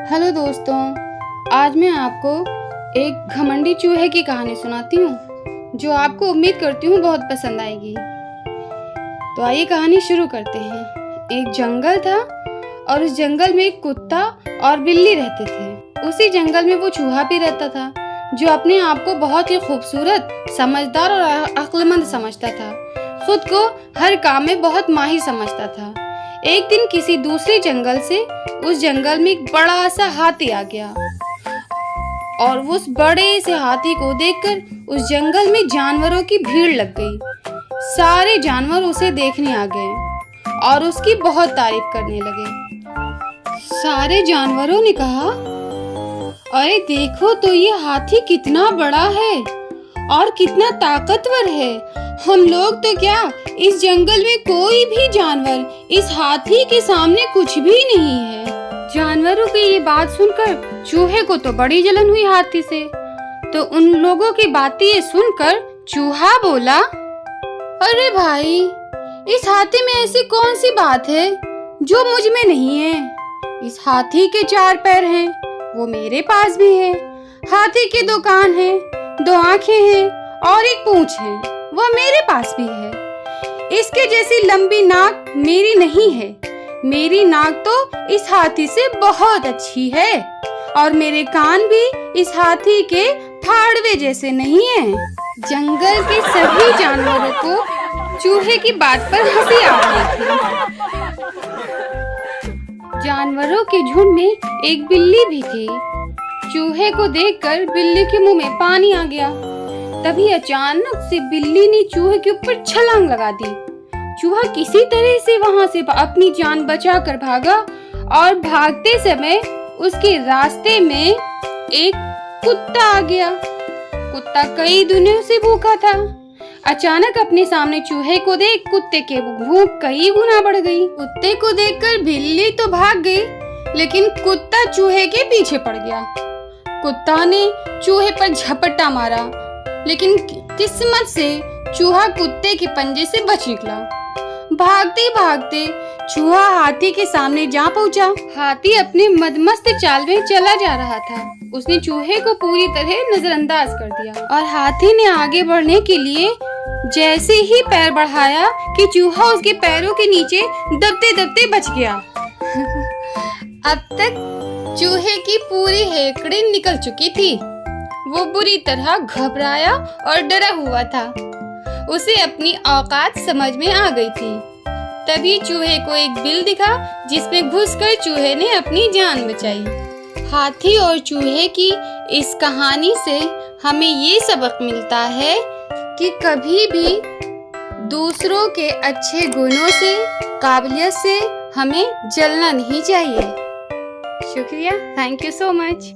Hello दोस्तों, आज मैं आपको एक घमंडी चूहे की कहानी सुनाती हूँ जो आपको उम्मीद करती हूँ बहुत पसंद आएगी। तो आइए कहानी शुरू करते हैं। एक जंगल था और उस जंगल में एक कुत्ता और बिल्ली रहते थे। उसी जंगल में वो चूहा भी रहता था जो अपने आप को बहुत ही खूबसूरत, समझदार और अक्लमंद समझता था। खुद को हर काम में बहुत माहिर समझता था। एक दिन किसी दूसरे जंगल से उस जंगल में एक बड़ा सा हाथी आ गया और उस बड़े से हाथी को देखकर उस जंगल में जानवरों की भीड़ लग गई। सारे जानवर उसे देखने आ गए और उसकी बहुत तारीफ करने लगे। सारे जानवरों ने कहा, अरे देखो तो ये हाथी कितना बड़ा है और कितना ताकतवर है। हम लोग तो क्या, इस जंगल में कोई भी जानवर इस हाथी के सामने कुछ भी नहीं है। जानवरों की ये बात सुनकर चूहे को तो बड़ी जलन हुई हाथी से। तो उन लोगों की बातें सुनकर चूहा बोला, अरे भाई, इस हाथी में ऐसी कौन सी बात है जो मुझ में नहीं है। इस हाथी के 4 पैर हैं, वो मेरे पास भी है। हाथी के 2 कान हैं, 2 आंखें हैं और एक पूंछ है, वो मेरे पास भी है। इसके जैसी लंबी नाक मेरी नहीं है। मेरी नाक तो इस हाथी से बहुत अच्छी है और मेरे कान भी इस हाथी के फाड़वे जैसे नहीं हैं। जंगल के सभी जानवरों को चूहे की बात पर हंसी आ रही थी। जानवरों के झुंड में एक बिल्ली भी थी। चूहे को देखकर बिल्ली के मुंह में पानी आ गया। तभी अचानक से बिल्ली ने चूहे के ऊपर छलांग लगा दी। चूहा किसी तरह से वहां से अपनी जान बचाकर भागा और भागते समय उसके रास्ते में एक कुत्ता आ गया। कुत्ता कई दिनों से भूखा था। अचानक अपने सामने चूहे को देख कुत्ते के भूख कई गुना बढ़ गई। कुत्ते को देखकर बिल्ली तो भाग गई, लेकिन कुत्ता चूहे के पीछे पड़ गया। कुत्ता ने चूहे पर झपट्टा मारा, लेकिन किस्मत से चूहा कुत्ते के पंजे से बच निकला। भागते भागते चूहा हाथी के सामने जा पहुंचा। हाथी अपने मदमस्त चाल में चला जा रहा था। उसने चूहे को पूरी तरह नजरअंदाज कर दिया और हाथी ने आगे बढ़ने के लिए जैसे ही पैर बढ़ाया कि चूहा उसके पैरों के नीचे दबते दबते बच गया। अब तक चूहे की पूरी हेकड़ी निकल चुकी थी। वो बुरी तरह घबराया और डरा हुआ था। उसे अपनी औकात समझ में आ गई थी। तभी चूहे को एक बिल दिखा जिसमें घुसकर चूहे ने अपनी जान बचाई। हाथी और चूहे की इस कहानी से हमें ये सबक मिलता है कि कभी भी दूसरों के अच्छे गुणों से, काबिलियत से हमें जलना नहीं चाहिए। शुक्रिया, थैंक यू सो मच।